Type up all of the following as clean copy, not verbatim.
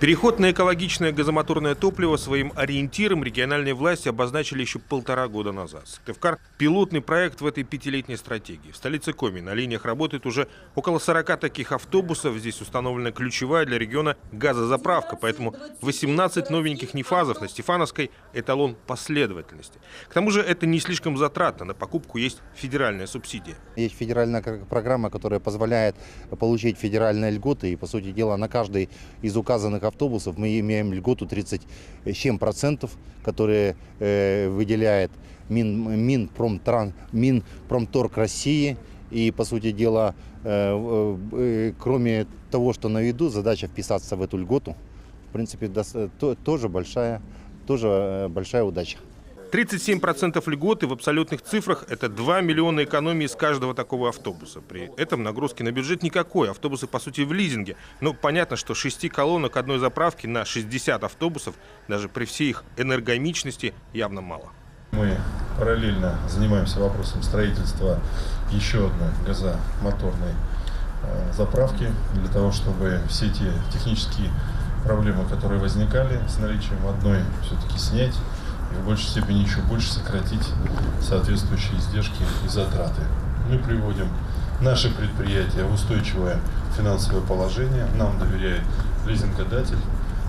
Переход на экологичное газомоторное топливо своим ориентиром региональные власти обозначили еще 1,5 года назад. Сыктывкар – пилотный проект в этой 5-летней стратегии. В столице Коми на линиях работает уже около 40 таких автобусов. Здесь установлена ключевая для региона газозаправка, поэтому 18 новеньких нефазов на Стефановской – эталон последовательности. К тому же это не слишком затратно, на покупку есть федеральная субсидия. Есть федеральная программа, которая позволяет получить федеральные льготы, и, по сути дела, на каждый из указанных автобусов мы имеем льготу 37%, которые выделяет Минпромторг России. И, по сути дела, кроме того, что на виду, задача вписаться в эту льготу, в принципе, тоже большая удача. 37% льготы в абсолютных цифрах – это 2 миллиона экономии с каждого такого автобуса. При этом нагрузки на бюджет никакой. Автобусы, по сути, в лизинге. Но понятно, что 6 колонок одной заправки на 60 автобусов, даже при всей их энергомичности, явно мало. Мы параллельно занимаемся вопросом строительства еще одной газомоторной заправки, для того, чтобы все те технические проблемы, которые возникали с наличием одной, все-таки снять. И в большей степени еще больше сократить соответствующие издержки и затраты. Мы приводим наши предприятия в устойчивое финансовое положение. Нам доверяет лизингодатель,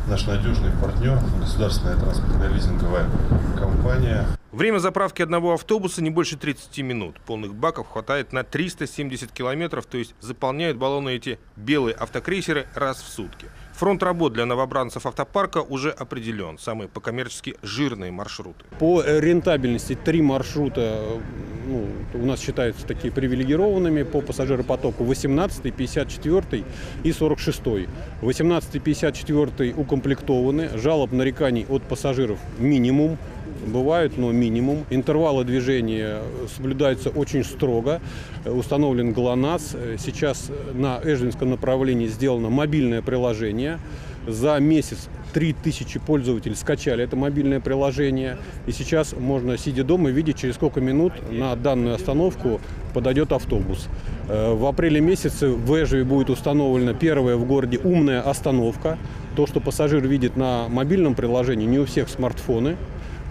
наш надежный партнер, государственная транспортная лизинговая компания. Время заправки одного автобуса не больше 30 минут. Полных баков хватает на 370 километров, то есть заполняют баллоны эти белые автокрейсеры раз в сутки. Фронт работ для новобранцев автопарка уже определен. Самые по-коммерчески жирные маршруты. По рентабельности 3 маршрута у нас считаются такие привилегированными по пассажиропотоку: 18, 54 и 46. 18 и 54 укомплектованы. Жалоб, нареканий от пассажиров минимум. Бывают, но минимум. Интервалы движения соблюдаются очень строго. Установлен ГЛОНАСС. Сейчас на Эжвинском направлении сделано мобильное приложение. За месяц 3000 пользователей скачали это мобильное приложение. И сейчас можно, сидя дома, видеть, через сколько минут на данную остановку подойдет автобус. В апреле месяце в Эжве будет установлена первая в городе умная остановка. То, что пассажир видит на мобильном приложении, не у всех смартфоны,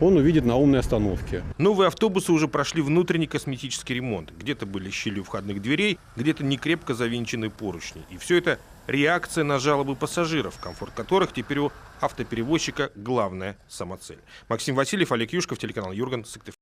он увидит на умной остановке. Новые автобусы уже прошли внутренний косметический ремонт. Где-то были щели у входных дверей, где-то некрепко завинчены поручни. И все это реакция на жалобы пассажиров, комфорт которых теперь у автоперевозчика главная самоцель. Максим Васильев, Олег Юшков, телеканал Юрган, Сыктывкар.